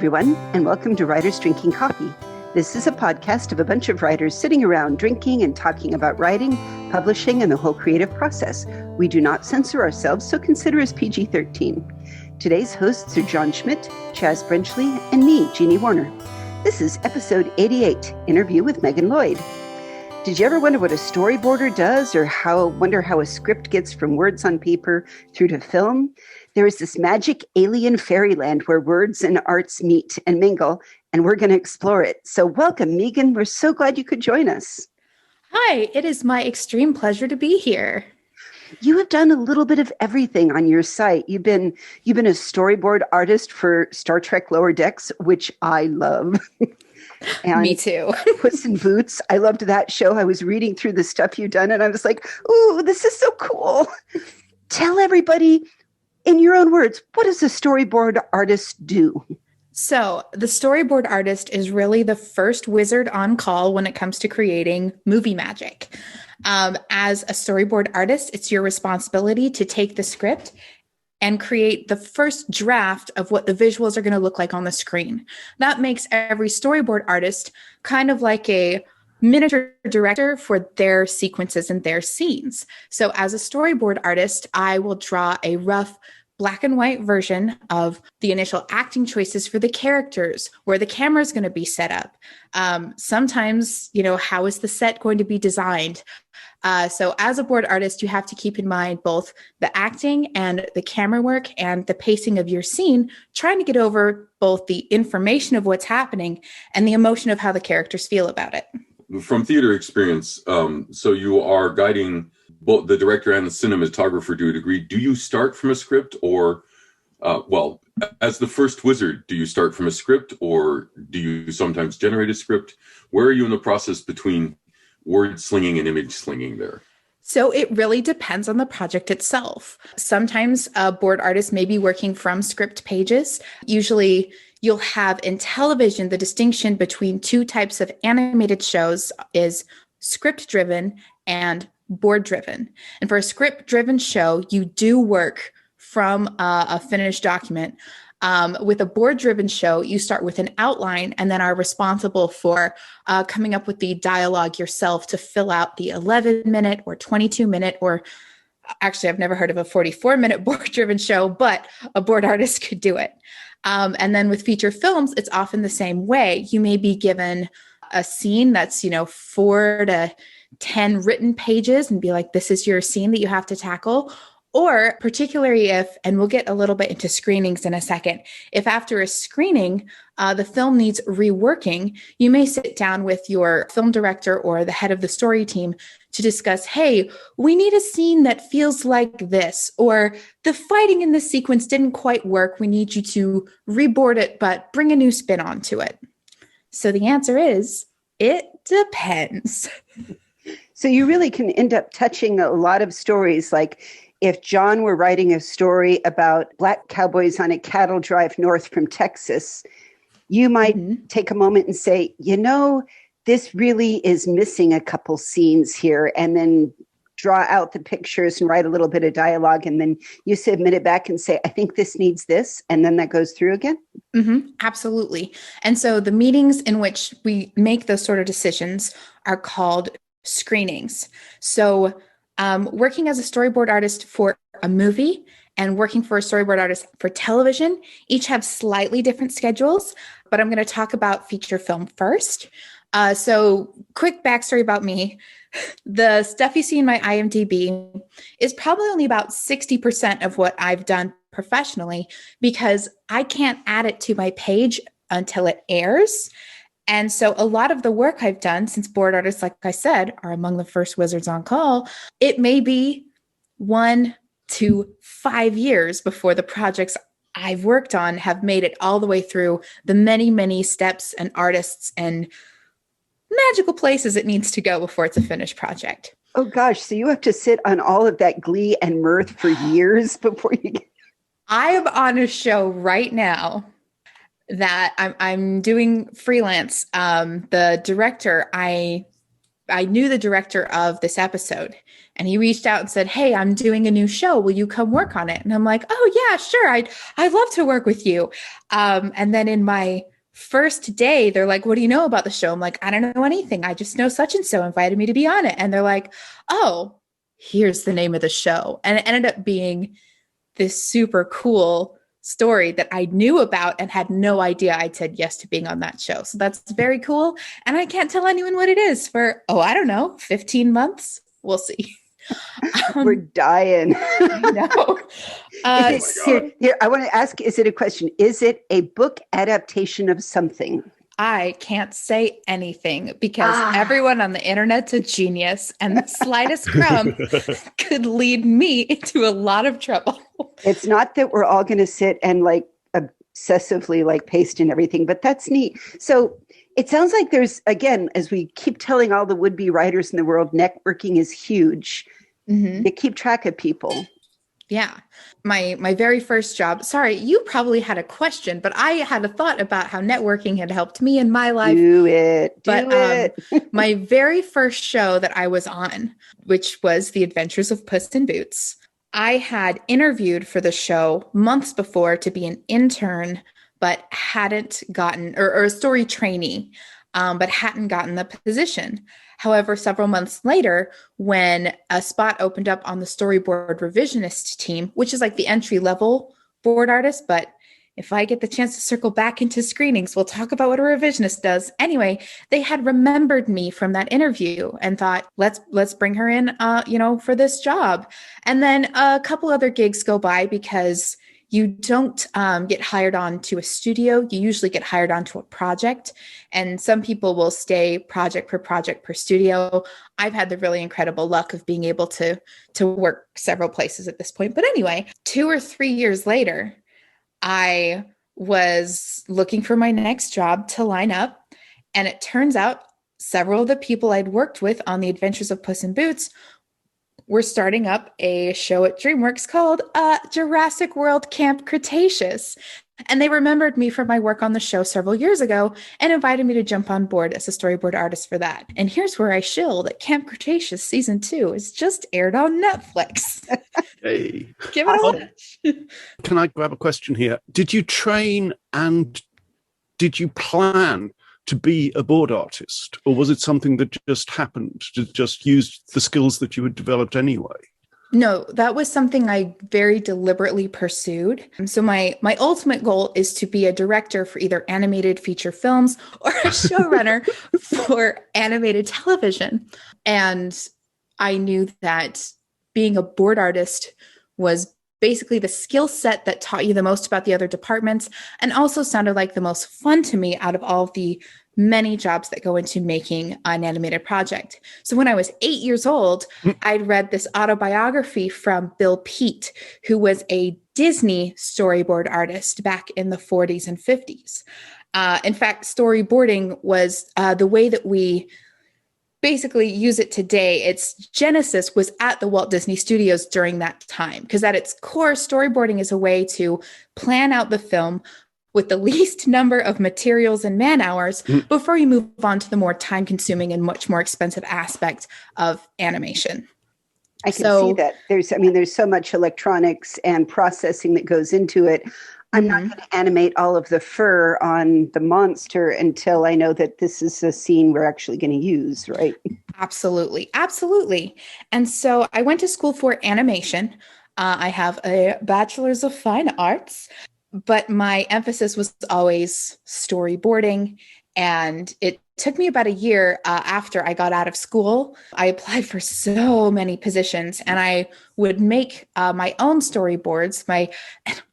everyone, and welcome to Writers Drinking Coffee. This is a podcast of a bunch of writers sitting around drinking and talking about writing, publishing, and the whole creative process. We do not censor ourselves, so consider us PG-13. Today's hosts are John Schmidt, Chaz Brenchley, and me, Jeannie Warner. This is episode 88, Interview with Megan Lloyd. Did you ever wonder what a storyboarder does, or wonder how a script gets from words on paper through to film? There is this magic alien fairyland where words and arts meet and mingle, and we're going to explore it. So welcome, Megan. We're so glad you could join us. Hi, it is my extreme pleasure to be here. You have done a little bit of everything on your site. You've been a storyboard artist for Star Trek Lower Decks, which I love. And me too. Puss in Boots. I loved that show. I was reading through the stuff you've done, and I was like, ooh, this is so cool. Tell everybody, in your own words, what does a storyboard artist do? So the storyboard artist is really the first wizard on call when it comes to creating movie magic. As a storyboard artist, it's your responsibility to take the script and create the first draft of what the visuals are going to look like on the screen. That makes every storyboard artist kind of like a miniature director for their sequences and their scenes. So as a storyboard artist, I will draw a rough black and white version of the initial acting choices for the characters, where the camera is going to be set up. Sometimes, how is the set going to be designed? So as a board artist, you have to keep in mind both the acting and the camera work and the pacing of your scene, trying to get over both the information of what's happening and the emotion of how the characters feel about it. From theater experience, so you are guiding both the director and the cinematographer to a degree. Do you start from a script, or, as the first wizard, do you start from a script, or do you sometimes generate a script? Where are you in the process between word slinging and image slinging there? So it really depends on the project itself. Sometimes a board artist may be working from script pages. Usually you'll have in television, the distinction between two types of animated shows is script-driven and board-driven. And for a script-driven show, you do work from a finished document. With a board-driven show, you start with an outline and then are responsible for coming up with the dialogue yourself to fill out the 11-minute or 22-minute, or actually, I've never heard of a 44-minute board-driven show, but a board artist could do it. And then with feature films, it's often the same way. You may be given a scene that's, 4 to 10 written pages and be like, this is your scene that you have to tackle. Or particularly if, and we'll get a little bit into screenings in a second, if after a screening, the film needs reworking, you may sit down with your film director or the head of the story team to discuss, hey, we need a scene that feels like this, or the fighting in this sequence didn't quite work. We need you to reboard it, but bring a new spin onto it. So the answer is, it depends. So you really can end up touching a lot of stories. Like if John were writing a story about black cowboys on a cattle drive north from Texas, you might take a moment and say, this really is missing a couple scenes here, and then draw out the pictures and write a little bit of dialogue, and then you submit it back and say, I think this needs this, and then that goes through again? Absolutely. And so the meetings in which we make those sort of decisions are called screenings. So working as a storyboard artist for a movie and working for a storyboard artist for television each have slightly different schedules, but I'm going to talk about feature film first. So quick backstory about me. The stuff you see in my IMDb is probably only about 60% of what I've done professionally, because I can't add it to my page until it airs. And so a lot of the work I've done, since board artists, like I said, are among the first wizards on call, it may be 1 to 5 years before the projects I've worked on have made it all the way through the many, many steps and artists and magical places it needs to go before it's a finished project. Oh gosh, so you have to sit on all of that glee and mirth for years before you get... I am on a show right now that I'm doing freelance. The director, I I knew the director of this episode, and he reached out and said, "Hey, I'm doing a new show. Will you come work on it?" And I'm like, "Oh yeah, sure. I'd love to work with you." And then in my first day, they're like, "What do you know about the show?" I'm like, "I don't know anything. I just know such and so invited me to be on it." And they're like, "Oh, here's the name of the show." And it ended up being this super cool story that I knew about and had no idea I'd said yes to being on that show. So that's very cool. And I can't tell anyone what it is for, I don't know, 15 months. We'll see. We're dying. I know. Here, I want to ask, is it a question? Is it a book adaptation of something? I can't say anything because everyone on the internet's a genius, and the slightest crumb could lead me into a lot of trouble. It's not that we're all going to sit and like obsessively like paste and everything, but that's neat. So it sounds like there's, again, as we keep telling all the would-be writers in the world, networking is huge. Mm-hmm. You keep track of people. Yeah. My very first job, sorry, you probably had a question, but I had a thought about how networking had helped me in my life. Do it. My very first show that I was on, which was The Adventures of Puss in Boots, I had interviewed for the show months before to be an intern, but hadn't gotten, or a story trainee, but hadn't gotten the position. However, several months later, when a spot opened up on the storyboard revisionist team, which is like the entry-level board artist, but if I get the chance to circle back into screenings, we'll talk about what a revisionist does. Anyway, they had remembered me from that interview and thought, let's bring her in, for this job. And then a couple other gigs go by because you don't get hired on to a studio. You usually get hired onto a project. And some people will stay project per studio. I've had the really incredible luck of being able to work several places at this point. But anyway, 2 or 3 years later, I was looking for my next job to line up. And it turns out several of the people I'd worked with on The Adventures of Puss in Boots we're starting up a show at DreamWorks called Jurassic World Camp Cretaceous. And they remembered me from my work on the show several years ago and invited me to jump on board as a storyboard artist for that. And here's where I shill that Camp Cretaceous Season 2 is just aired on Netflix. Hey. Give it a watch. Can I grab a question here? Did you train and did you plan to be a board artist, or was it something that just happened to just use the skills that you had developed anyway? No, that was something I very deliberately pursued. So my ultimate goal is to be a director for either animated feature films or a showrunner for animated television. And I knew that being a board artist was basically the skill set that taught you the most about the other departments and also sounded like the most fun to me out of all of the many jobs that go into making an animated project. So when I was 8 years old, I'd read this autobiography from Bill Peet, who was a Disney storyboard artist back in the 40s and 50s. In fact, storyboarding was the way that we basically use it today. Its genesis was at the Walt Disney Studios during that time, because at its core, storyboarding is a way to plan out the film with the least number of materials and man hours before you move on to the more time-consuming and much more expensive aspect of animation. I can see that. There's so much electronics and processing that goes into it. I'm not going to animate all of the fur on the monster until I know that this is a scene we're actually going to use, right? Absolutely. Absolutely. And so I went to school for animation. I have a bachelor's of fine arts, but my emphasis was always storyboarding. And it took me about a year after I got out of school. I applied for so many positions and I would make my own storyboards.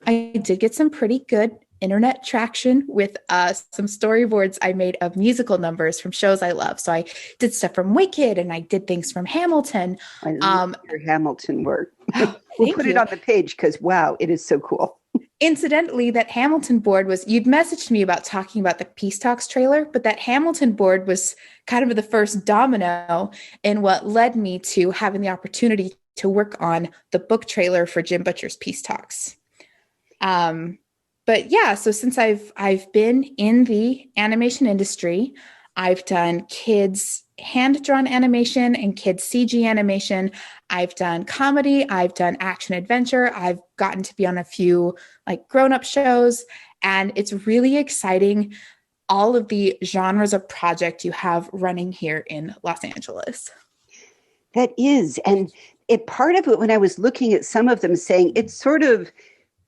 I did get some pretty good internet traction with some storyboards I made of musical numbers from shows I love. So I did stuff from Wicked and I did things from Hamilton. I love your Hamilton work. We'll put it on the page because, wow, it is so cool. Incidentally, that Hamilton board was, you'd messaged me about talking about the Peace Talks trailer, but that Hamilton board was kind of the first domino in what led me to having the opportunity to work on the book trailer for Jim Butcher's Peace Talks. But yeah, so since I've been in the animation industry, I've done kids hand-drawn animation and kids CG animation. I've done comedy. I've done action adventure. I've gotten to be on a few like grown-up shows, and it's really exciting, all of the genres of project you have running here in Los Angeles. That is. And part of it, when I was looking at some of them, saying it's sort of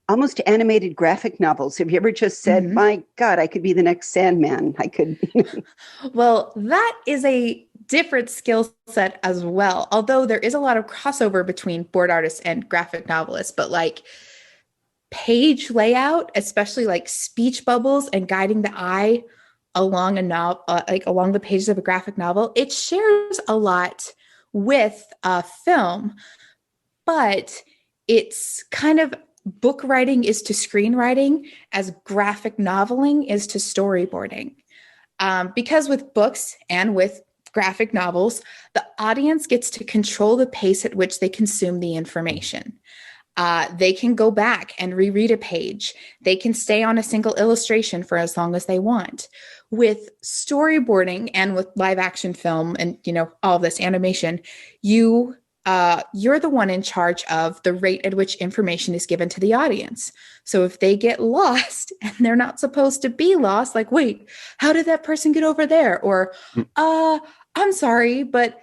almost animated graphic novels. Have you ever just said, my God, I could be the next Sandman? I could. Well, that is a different skill set as well. Although there is a lot of crossover between board artists and graphic novelists, but like page layout, especially like speech bubbles and guiding the eye along a novel, like along the pages of a graphic novel, it shares a lot with a film, but it's kind of book writing is to screenwriting as graphic noveling is to storyboarding. Because with books and with graphic novels, the audience gets to control the pace at which they consume the information. They can go back and reread a page. They can stay on a single illustration for as long as they want. With storyboarding and with live action film and, all of this animation, you're the one in charge of the rate at which information is given to the audience. So if they get lost and they're not supposed to be lost, like, wait, how did that person get over there? Or, I'm sorry, but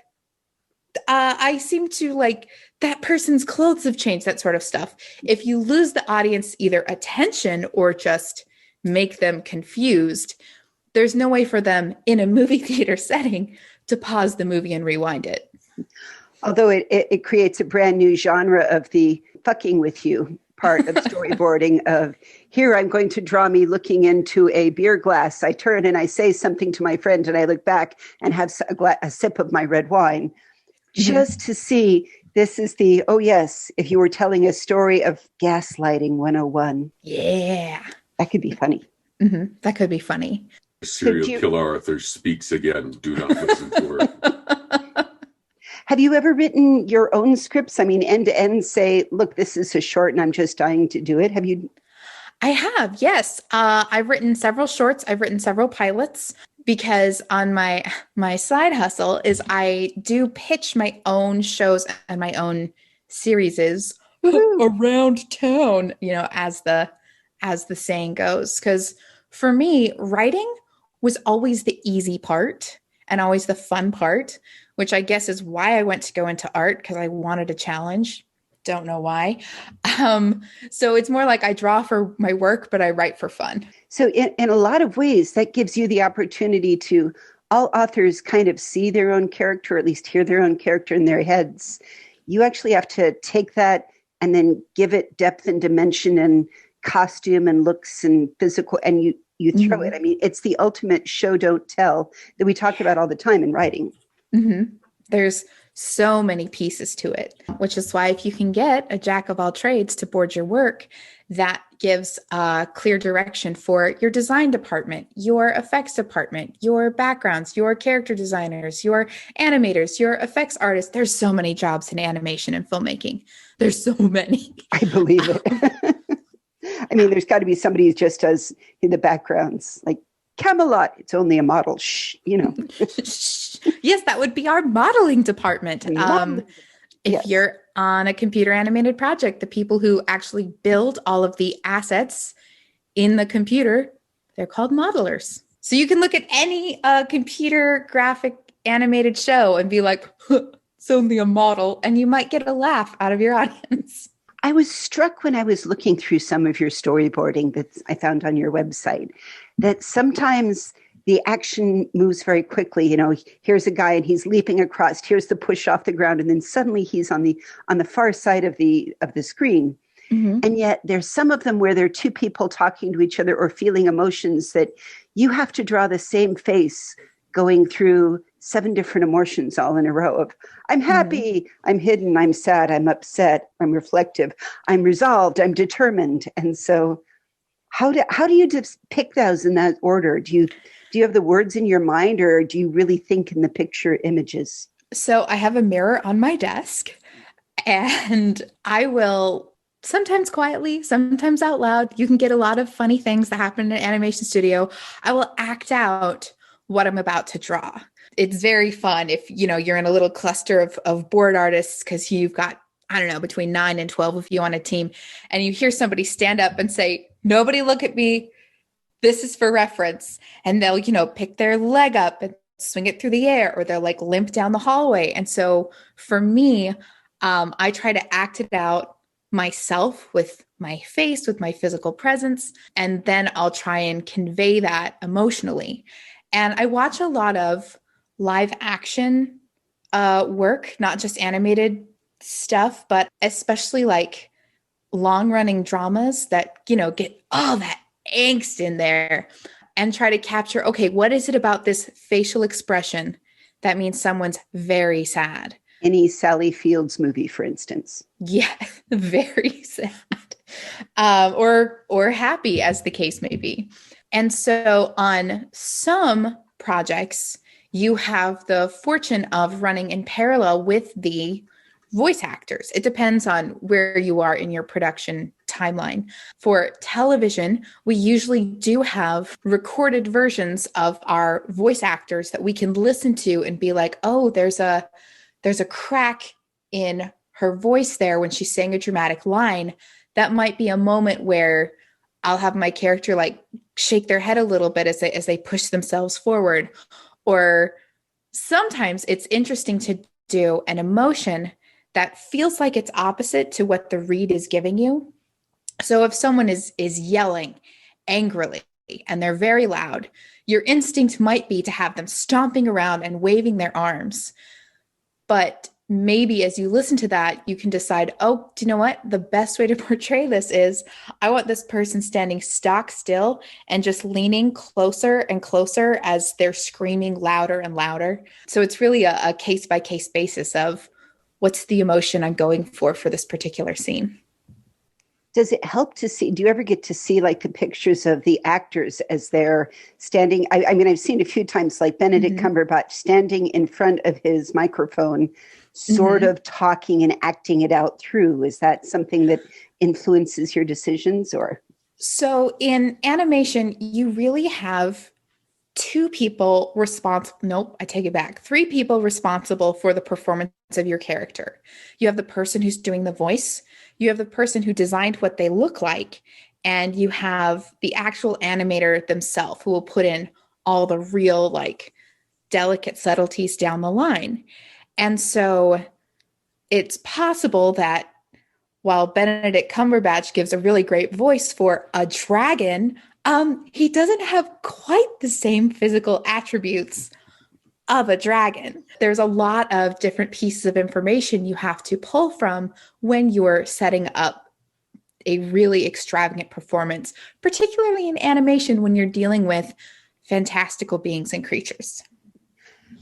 I seem to like that person's clothes have changed, that sort of stuff. If you lose the audience either attention or just make them confused, there's no way for them in a movie theater setting to pause the movie and rewind it. Although it creates a brand new genre of the fucking with you part of storyboarding of here, I'm going to draw me looking into a beer glass. I turn and I say something to my friend and I look back and have a sip of my red wine just to see this is the, oh yes, if you were telling a story of gaslighting 101. Yeah. That could be funny. Mm-hmm. That could be funny. Serial killer Arthur speaks again. Do not listen to her. Have you ever written your own scripts? I mean, end to end, say, look, this is a short and I'm just dying to do it. Have you? I have, yes. I've written several shorts. I've written several pilots because on my side hustle is I do pitch my own shows and my own series around town, as the saying goes. Because for me, writing was always the easy part and always the fun part, which I guess is why I went to go into art, because I wanted a challenge. Don't know why. So it's more like I draw for my work, but I write for fun. So in a lot of ways, that gives you the opportunity to, all authors kind of see their own character, or at least hear their own character in their heads. You actually have to take that and then give it depth and dimension and costume and looks and physical, and you throw it. I mean, it's the ultimate show, don't tell that we talk about all the time in writing. Mm-hmm. There's so many pieces to it, which is why if you can get a jack of all trades to board your work, that gives a clear direction for your design department, your effects department, your backgrounds, your character designers, your animators, your effects artists. There's so many jobs in animation and filmmaking. There's so many. I believe it. I mean, there's got to be somebody who just does in the backgrounds, like Camelot. It's only a model. Shh, Yes, that would be our modeling department. If you're on a computer animated project, the people who actually build all of the assets in the computer, they're called modelers. So you can look at any computer graphic animated show and be like, it's only a model, and you might get a laugh out of your audience. I was struck when I was looking through some of your storyboarding that I found on your website, that sometimes the action moves very quickly. Here's a guy and he's leaping across. Here's the push off the ground, and then suddenly he's on the far side of the screen. Mm-hmm. And yet there's some of them where there are two people talking to each other or feeling emotions that you have to draw the same face going through 7 different emotions all in a row of I'm happy, I'm hidden, I'm sad, I'm upset, I'm reflective, I'm resolved, I'm determined. And so how do you just pick those in that order? Do you have the words in your mind, or do you really think in the picture images? So I have a mirror on my desk, and I will sometimes quietly, sometimes out loud. You can get a lot of funny things that happen in an animation studio. I will act out what I'm about to draw. It's very fun if, you're in a little cluster of board artists, because you've got, I don't know, between 9 and 12 of you on a team, and you hear somebody stand up and say, "Nobody look at me. This is for reference." And they'll, pick their leg up and swing it through the air, or they'll like limp down the hallway. And so for me, I try to act it out myself with my face, with my physical presence, and then I'll try and convey that emotionally. And I watch a lot of live action work, not just animated stuff, but especially like long running dramas that, get all that angst in there, and try to capture, okay, what is it about this facial expression that means someone's very sad? Any Sally Fields movie, for instance. Yeah, very sad. Or happy, as the case may be. And so on some projects, you have the fortune of running in parallel with the voice actors. It depends on where you are in your production timeline. For television, we usually do have recorded versions of our voice actors that we can listen to and be like, oh, there's a crack in her voice there when she's saying a dramatic line. That might be a moment where I'll have my character like shake their head a little bit as they push themselves forward. Or sometimes it's interesting to do an emotion that feels like it's opposite to what the read is giving you. So if someone is yelling angrily and they're very loud, your instinct might be to have them stomping around and waving their arms. But maybe as you listen to that, you can decide, oh, do you know what? The best way to portray this is I want this person standing stock still and just leaning closer and closer as they're screaming louder and louder. So it's really a case-by-case basis of what's the emotion I'm going for this particular scene. Does it help to see, do you ever get to see like the pictures of the actors as they're standing? I mean, I've seen a few times like Benedict Cumberbatch standing in front of his microphone, sort of talking and acting it out through. Is that something that influences your decisions or? So in animation, you really have three people responsible for the performance of your character. You have the person who's doing the voice, you have the person who designed what they look like, and you have the actual animator themselves who will put in all the real like delicate subtleties down the line. And so it's possible that while Benedict Cumberbatch gives a really great voice for a dragon, he doesn't have quite the same physical attributes of a dragon. There's a lot of different pieces of information you have to pull from when you're setting up a really extravagant performance, particularly in animation when you're dealing with fantastical beings and creatures.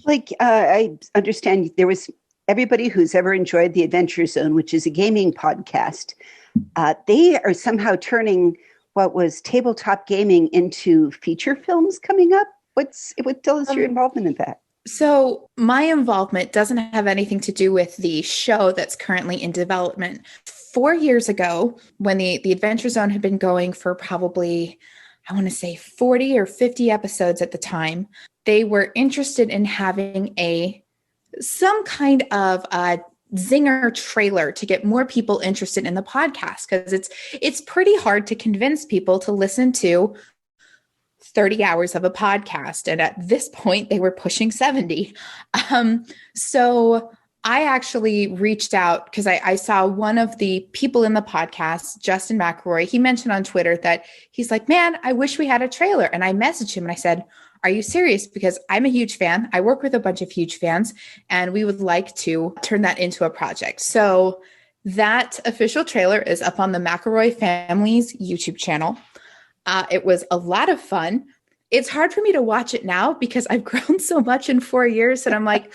Like, I understand there was everybody who's ever enjoyed The Adventure Zone, which is a gaming podcast. They are somehow turning what was tabletop gaming into feature films coming up. Tell us your involvement in that. So my involvement doesn't have anything to do with the show that's currently in development. 4 years ago, when the Adventure Zone had been going for probably, I want to say 40 or 50 episodes at the time, they were interested in having some kind of a zinger trailer to get more people interested in the podcast, because it's pretty hard to convince people to listen to 30 hours of a podcast. And at this point, they were pushing 70. So I actually reached out because I saw one of the people in the podcast, Justin McElroy. He mentioned on Twitter that he's like, man, I wish we had a trailer. And I messaged him and I said, are you serious? Because I'm a huge fan. I work with a bunch of huge fans, and we would like to turn that into a project. So that official trailer is up on the McElroy family's YouTube channel. It was a lot of fun. It's hard for me to watch it now because I've grown so much in 4 years, and I'm like,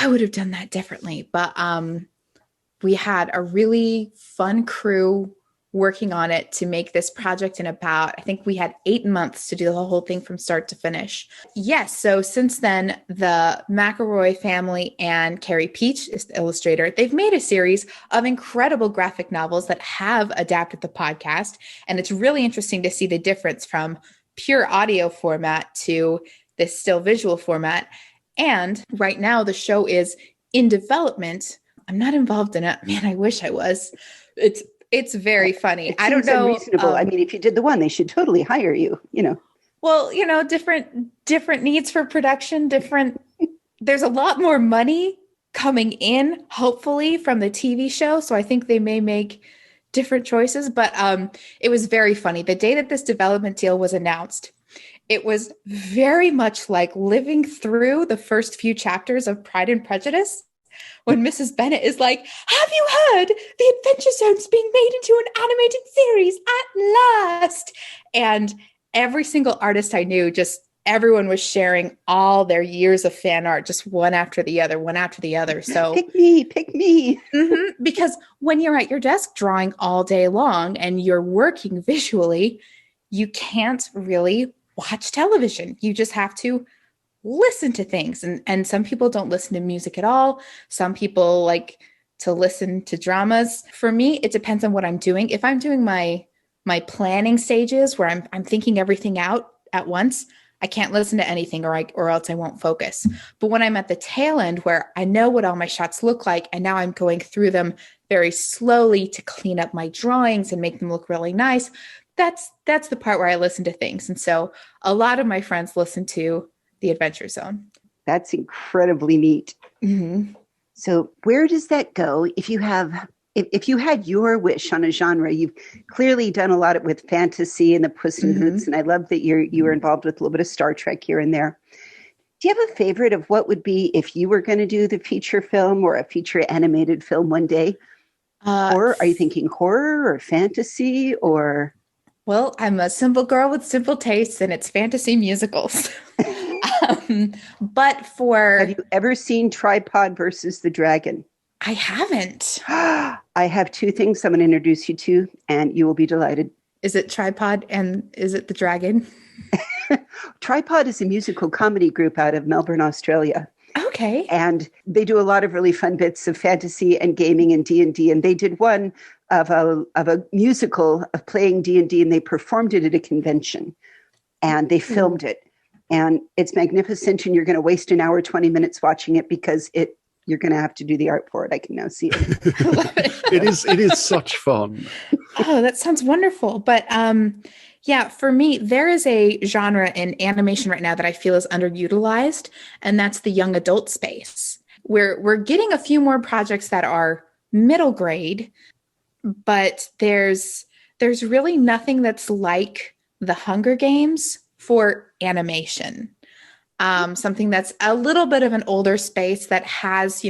I would have done that differently. But we had a really fun crew working on it to make this project in about, I think we had 8 months to do the whole thing from start to finish. Yes. So since then, the McElroy family and Carrie Peach is the illustrator. They've made a series of incredible graphic novels that have adapted the podcast. And it's really interesting to see the difference from pure audio format to this still visual format. And right now the show is in development. I'm not involved in it. Man, I wish I was. It's very funny. It I don't seems know. unreasonable. I mean, if you did the one, they should totally hire you, you know. Well, different needs for production, there's a lot more money coming in, hopefully, from the TV show. So I think they may make different choices, but it was very funny. The day that this development deal was announced, it was very much like living through the first few chapters of Pride and Prejudice, when Mrs. Bennet is like, have you heard? The Adventure Zone's being made into an animated series at last. And every single artist I knew, just everyone was sharing all their years of fan art, just one after the other. So pick me. Because when you're at your desk drawing all day long and you're working visually, you can't really watch television. You just have to listen to things. And some people don't listen to music at all. Some people like to listen to dramas. For me, it depends on what I'm doing. If I'm doing my planning stages where I'm thinking everything out at once, I can't listen to anything or else I won't focus. But when I'm at the tail end where I know what all my shots look like, and now I'm going through them very slowly to clean up my drawings and make them look really nice, that's the part where I listen to things. And so a lot of my friends listen to The Adventure Zone. That's incredibly neat. Mm-hmm. So where does that go if you had your wish on a genre? You've clearly done a lot with fantasy and the Puss in Boots, and I love that you were involved with a little bit of Star Trek here and there. Do you have a favorite of what would be if you were going to do the feature film or a feature animated film one day? Or are you thinking horror or fantasy or? Well, I'm a simple girl with simple tastes, and it's fantasy musicals. But Have you ever seen Tripod versus the Dragon? I haven't. I have two things I'm going to introduce you to, and you will be delighted. Is it Tripod and is it the Dragon? Tripod is a musical comedy group out of Melbourne, Australia. Okay. And they do a lot of really fun bits of fantasy and gaming and D&D. And they did one of a musical of playing D&D, and they performed it at a convention. And they filmed it. And it's magnificent, and you're going to waste an hour, 20 minutes watching it because you're going to have to do the art for it. I can now see it. It is such fun. Oh, that sounds wonderful. But yeah, for me, there is a genre in animation right now that I feel is underutilized, and that's the young adult space. We're getting a few more projects that are middle grade, but there's really nothing that's like the Hunger Games for animation. Something that's a little bit of an older space that has,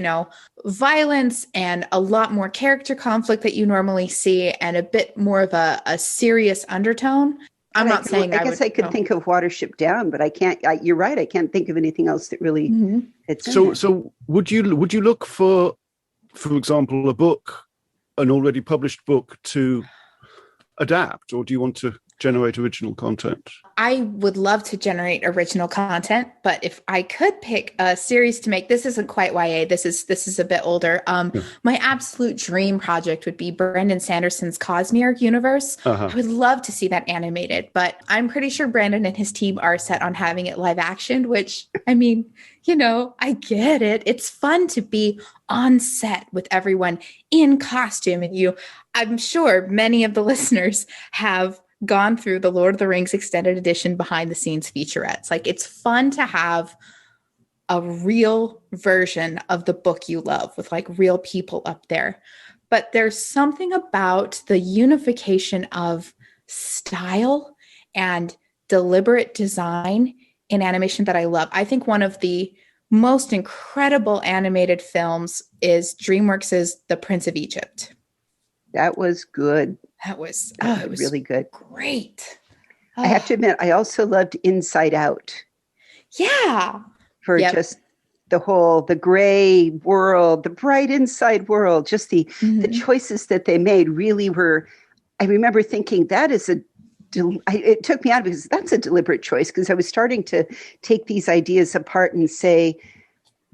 violence and a lot more character conflict that you normally see and a bit more of a serious undertone. I'm not saying I guess I could think of Watership Down, but I can't. You're right. I can't think of anything else that really fits. So would you look for example, an already published book to adapt, or do you want to generate original content? I would love to generate original content, but if I could pick a series to make, this isn't quite YA. This is a bit older. My absolute dream project would be Brandon Sanderson's Cosmere universe. I would love to see that animated, but I'm pretty sure Brandon and his team are set on having it live action, which, I mean, I get it. It's fun to be on set with everyone in costume, and I'm sure many of the listeners have gone through the Lord of the Rings extended edition behind the scenes featurettes. Like, it's fun to have a real version of the book you love with like real people up there. But there's something about the unification of style and deliberate design in animation that I love. I think one of the most incredible animated films is DreamWorks' The Prince of Egypt. That was good. It was really good. Great. I have to admit, I also loved Inside Out. Yeah. For just the gray world, the bright inside world, just the choices that they made really were, I remember thinking that is it took me out because that's a deliberate choice, because I was starting to take these ideas apart and say,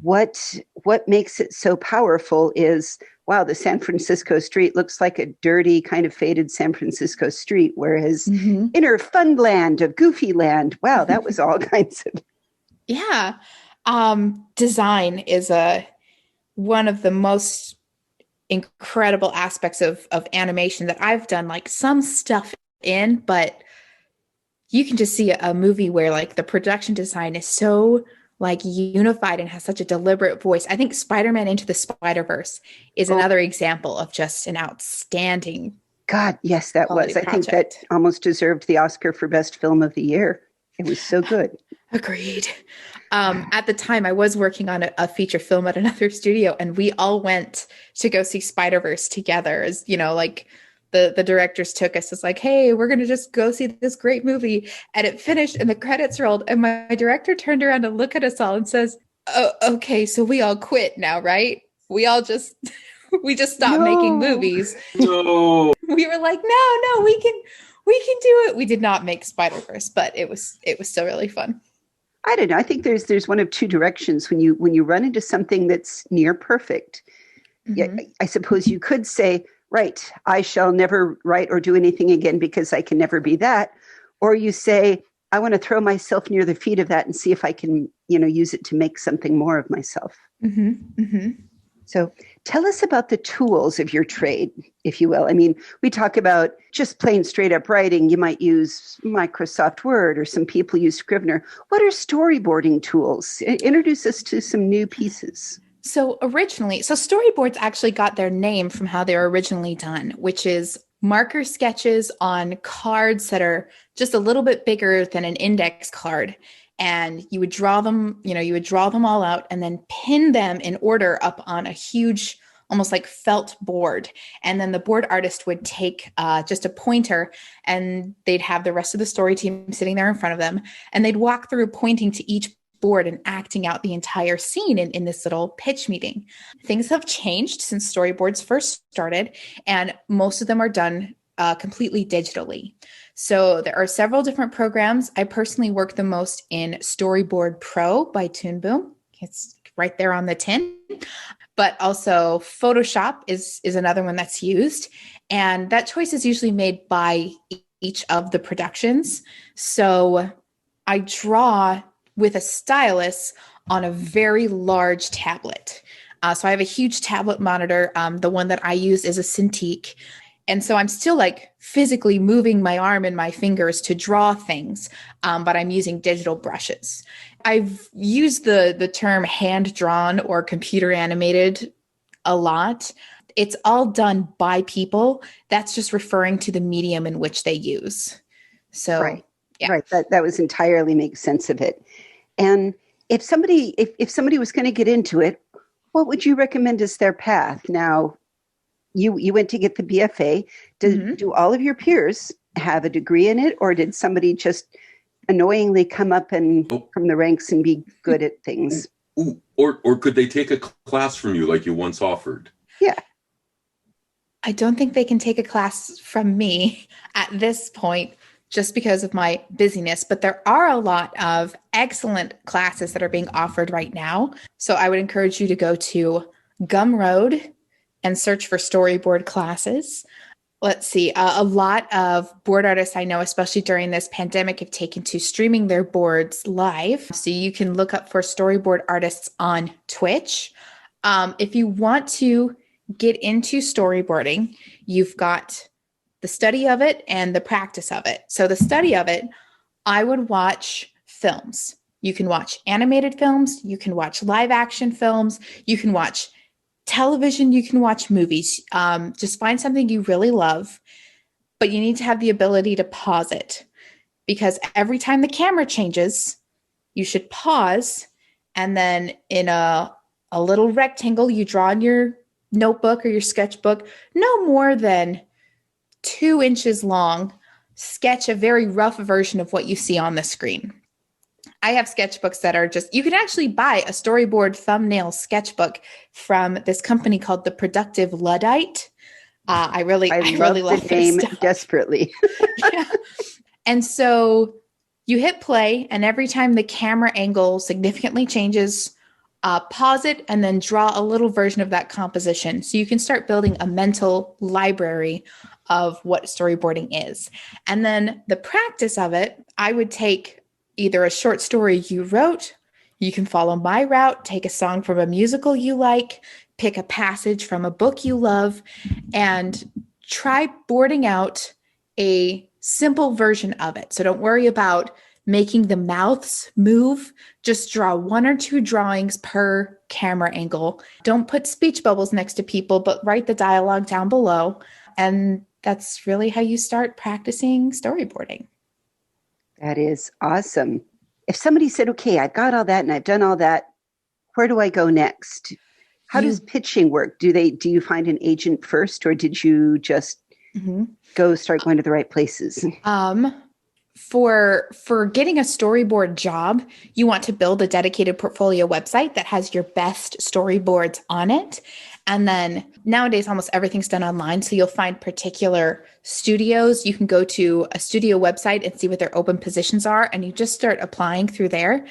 what makes it so powerful is, wow, the San Francisco street looks like a dirty, kind of faded San Francisco street, whereas inner fun land of Goofy Land, wow, that was all kinds of Yeah. Design is one of the most incredible aspects of animation that I've done like some stuff in, but you can just see a movie where like the production design is so like unified and has such a deliberate voice. I think Spider-Man Into the Spider-Verse is Oh, another example of just an outstanding God, yes, that quality was. I think that project. almost deserved the Oscar for Best Film of the Year. It was so good. Agreed. At the time, I was working on a feature film at another studio, and we all went to go see Spider-Verse together. As you know, like the directors took us as like, "Hey, we're gonna just go see this great movie." And it finished, and the credits rolled, and my director turned around to look at us all and says, "Oh, okay, so we all quit now, right? We all just we just stopped making No. movies." No. We were like, "No, we can do it." We did not make Spider-Verse, but it was still really fun. I don't know. I think there's one of two directions when you run into something that's near perfect. Yeah, Mm-hmm. I suppose you could say, right, I shall never write or do anything again because I can never be that. Or you say, I want to throw myself near the feet of that and see if I can, use it to make something more of myself. Mm-hmm. Mm-hmm. So tell us about the tools of your trade, if you will. I mean, we talk about just plain straight up writing. You might use Microsoft Word, or some people use Scrivener. What are storyboarding tools? Introduce us to some new pieces. So storyboards actually got their name from how they were originally done, which is marker sketches on cards that are just a little bit bigger than an index card. And you would draw them, you would draw them all out and then pin them in order up on a huge, almost like felt board. And then the board artist would take just a pointer, and they'd have the rest of the story team sitting there in front of them. And they'd walk through pointing to each board and acting out the entire scene in this little pitch meeting. Things have changed since storyboards first started, and most of them are done completely digitally. So there are several different programs. I personally work the most in Storyboard Pro by Toon Boom. It's right there on the tin. But also Photoshop is another one that's used. And that choice is usually made by each of the productions. So I draw with a stylus on a very large tablet. So I have a huge tablet monitor. The one that I use is a Cintiq. And so I'm still like physically moving my arm and my fingers to draw things, but I'm using digital brushes. I've used the term hand-drawn or computer animated a lot. It's all done by people. That's just referring to the medium in which they use. So, Right. yeah. Right. That was entirely makes sense of it. And if somebody was going to get into it, what would you recommend as their path? Now, you went to get the BFA. Do all of your peers have a degree in it, or did somebody just annoyingly come up and from the ranks and be good at things? Ooh, or could they take a class from you like you once offered? Yeah. I don't think they can take a class from me at this point just because of my busyness, but there are a lot of excellent classes that are being offered right now. So I would encourage you to go to Gumroad and search for storyboard classes. Let's see, a lot of board artists I know, especially during this pandemic, have taken to streaming their boards live. So you can look up for storyboard artists on Twitch. If you want to get into storyboarding, you've got the study of it and the practice of it. So the study of it, I would watch films. You can watch animated films, you can watch live action films, you can watch television, you can watch movies. Just find something you really love, but you need to have the ability to pause it, because every time the camera changes, you should pause, and then in a little rectangle you draw in your notebook or your sketchbook, no more than 2 inches long, sketch a very rough version of what you see on the screen. I have sketchbooks that are just, you can actually buy a storyboard thumbnail sketchbook from this company called The Productive Luddite. I really love the name stuff. Desperately. Yeah. And so you hit play, and every time the camera angle significantly changes, pause it and then draw a little version of that composition. So you can start building a mental library of what storyboarding is. And then the practice of it, I would take either a short story you wrote, You can follow my route, take a song from a musical you like, pick a passage from a book you love, and try boarding out a simple version of it. So don't worry about making the mouths move. Just draw 1 or 2 drawings per camera angle. Don't put speech bubbles next to people, but write the dialogue down below. And that's really how you start practicing storyboarding. That is awesome. If somebody said, okay, I've got all that and I've done all that, where do I go next? How does pitching work? Do you find an agent first, or did you just start going to the right places? For getting a storyboard job, you want to build a dedicated portfolio website that has your best storyboards on it. And then nowadays, almost everything's done online. So you'll find particular studios. You can go to a studio website and see what their open positions are, and you just start applying through there.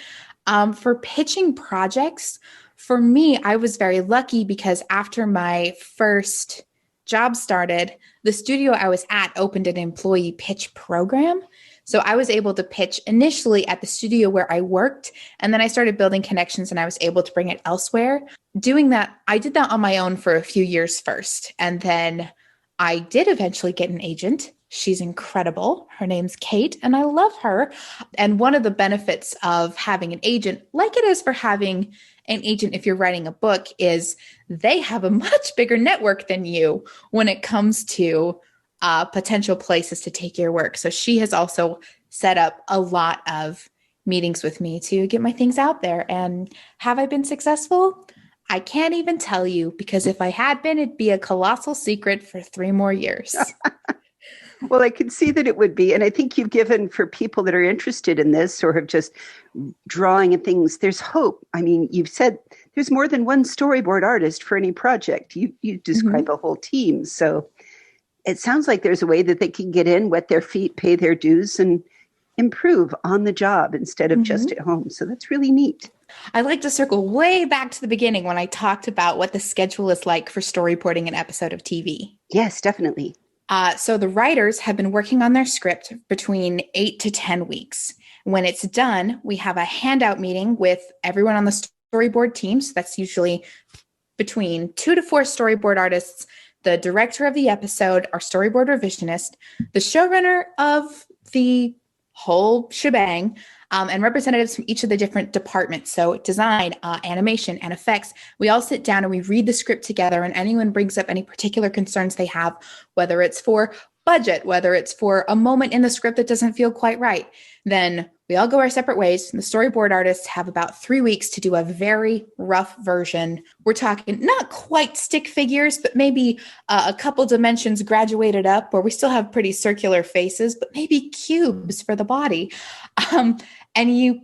For pitching projects, for me, I was very lucky because after my first job started, the studio I was at opened an employee pitch program. So I was able to pitch initially at the studio where I worked, and then I started building connections and I was able to bring it elsewhere. Doing that, I did that on my own for a few years first. And then I did eventually get an agent. She's incredible. Her name's Kate, and I love her. And one of the benefits of having an agent, like it is for having an agent if you're writing a book, is they have a much bigger network than you when it comes to potential places to take your work. So she has also set up a lot of meetings with me to get my things out there. And have I been successful? I can't even tell you, because if I had been, it'd be a colossal secret for 3 more years. Well, I can see that it would be. And I think you've given, for people that are interested in this or have just drawing and things, there's hope. I mean, you've said there's more than one storyboard artist for any project. You describe a whole team. So it sounds like there's a way that they can get in, wet their feet, pay their dues, and improve on the job instead of just at home. So that's really neat. I like to circle way back to the beginning when I talked about what the schedule is like for storyboarding an episode of TV. Yes, definitely. So the writers have been working on their script between 8 to 10 weeks. When it's done, we have a handout meeting with everyone on the storyboard team. So that's usually between 2 to 4 storyboard artists, the director of the episode, our storyboard revisionist, the showrunner of the whole shebang, and representatives from each of the different departments. So design, animation, and effects. We all sit down and we read the script together, and anyone brings up any particular concerns they have, whether it's for budget, whether it's for a moment in the script that doesn't feel quite right. Then we all go our separate ways. And the storyboard artists have about 3 weeks to do a very rough version. We're talking not quite stick figures, but maybe a couple dimensions graduated up, where we still have pretty circular faces, but maybe cubes for the body. And you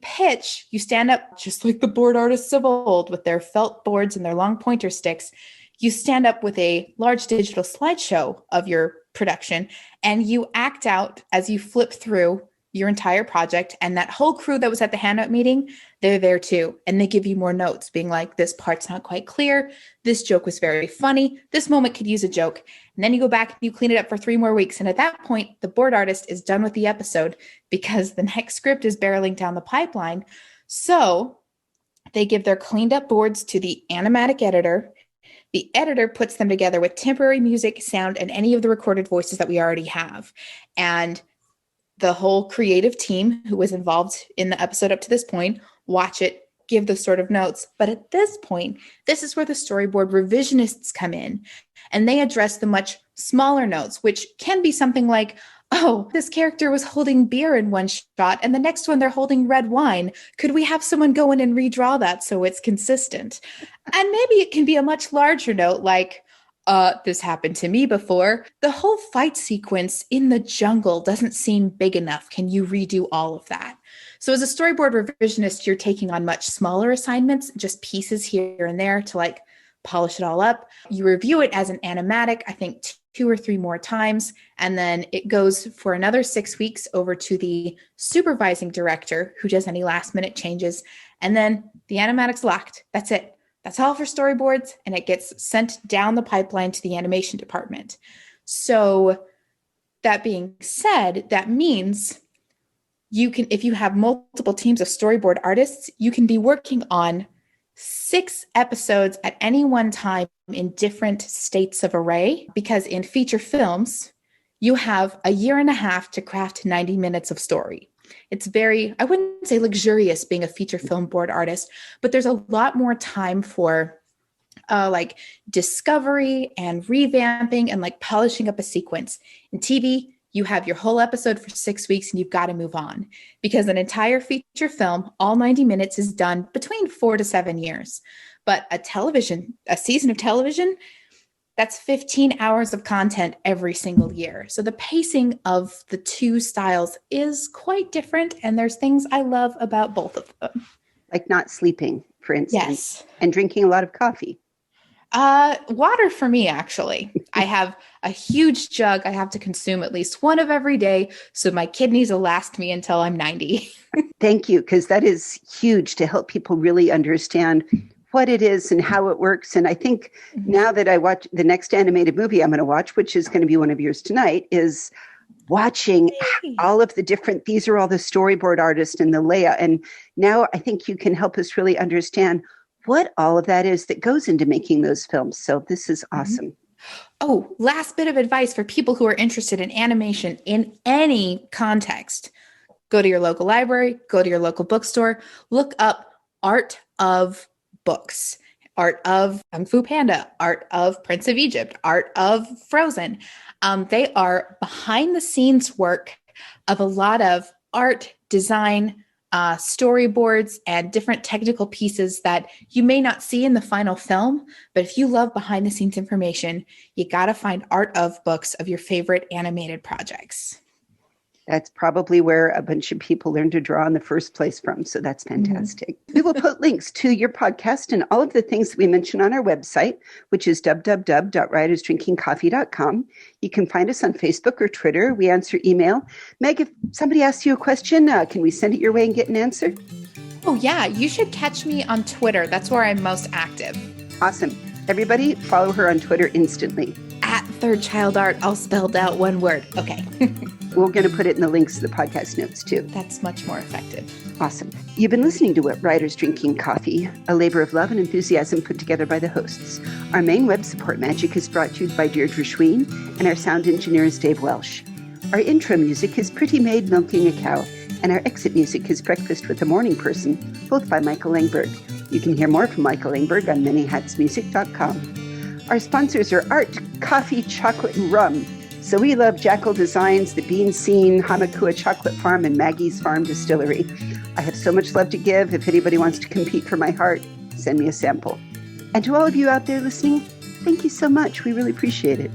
stand up just like the board artists of old with their felt boards and their long pointer sticks. You stand up with a large digital slideshow of your production, and you act out as you flip through your entire project. And that whole crew that was at the handout meeting, they're there too. And they give you more notes being like, this part's not quite clear. This joke was very funny. This moment could use a joke. And then you go back and you clean it up for 3 more weeks. And at that point, the board artist is done with the episode because the next script is barreling down the pipeline. So they give their cleaned up boards to the animatic editor. The editor puts them together with temporary music, sound, and any of the recorded voices that we already have. And the whole creative team who was involved in the episode up to this point watch it, give the sort of notes. But at this point, this is where the storyboard revisionists come in, and they address the much smaller notes, which can be something like, oh, this character was holding beer in one shot, and the next one they're holding red wine. Could we have someone go in and redraw that so it's consistent? And maybe it can be a much larger note like, this happened to me before. The whole fight sequence in the jungle doesn't seem big enough. Can you redo all of that? So as a storyboard revisionist, you're taking on much smaller assignments, just pieces here and there to like polish it all up. You review it as an animatic, I think 2 or 3 more times. And then it goes for another 6 weeks over to the supervising director who does any last minute changes. And then the animatic's locked. That's it. That's all for storyboards, and it gets sent down the pipeline to the animation department. So that being said, that means you can, if you have multiple teams of storyboard artists, you can be working on 6 episodes at any one time in different states of array, because in feature films, you have a year and a half to craft 90 minutes of story. It's very, I wouldn't say luxurious being a feature film board artist, but there's a lot more time for like discovery and revamping and like polishing up a sequence. In TV, you have your whole episode for 6 weeks and you've got to move on, because an entire feature film, all 90 minutes, is done between 4 to 7 years. But a season of television, that's 15 hours of content every single year. So the pacing of the two styles is quite different. And there's things I love about both of them. Like not sleeping, for instance. Yes. And drinking a lot of coffee. Water for me, actually. I have a huge jug I have to consume at least one of every day, so my kidneys will last me until I'm 90. Thank you, because that is huge to help people really understand what it is and how it works. And I think now that I watch the next animated movie I'm going to watch, which is going to be one of yours tonight, is watching all of the different, these are all the storyboard artists and the layout. And now I think you can help us really understand what all of that is that goes into making those films. So this is awesome. Oh, last bit of advice for people who are interested in animation in any context. Go to your local library, go to your local bookstore, look up art of books, art of Kung Fu Panda, art of Prince of Egypt, art of Frozen. They are behind the scenes work of a lot of art, design, storyboards, and different technical pieces that you may not see in the final film. But if you love behind the scenes information, you got to find art of books of your favorite animated projects. That's probably where a bunch of people learned to draw in the first place from. So that's fantastic. We will put links to your podcast and all of the things that we mentioned on our website, which is www.writersdrinkingcoffee.com. You can find us on Facebook or Twitter. We answer email. Meg, if somebody asks you a question, can we send it your way and get an answer? Oh, yeah. You should catch me on Twitter. That's where I'm most active. Awesome. Everybody follow her on Twitter instantly. At Third Child Art, all spelled out one word. Okay. We're going to put it in the links to the podcast notes, too. That's much more effective. Awesome. You've been listening to Writers Drinking Coffee, a labor of love and enthusiasm put together by the hosts. Our main web support magic is brought to you by Deirdre Schween, and our sound engineer is Dave Welsh. Our intro music is Pretty Maid Milking a Cow, and our exit music is Breakfast with the Morning Person, both by Michael Langberg. You can hear more from Michael Langberg on manyhatsmusic.com. Our sponsors are Art, Coffee, Chocolate, and Rum. So we love Jackal Designs, The Bean Scene, Hamakua Chocolate Farm, and Maggie's Farm Distillery. I have so much love to give. If anybody wants to compete for my heart, send me a sample. And to all of you out there listening, thank you so much. We really appreciate it.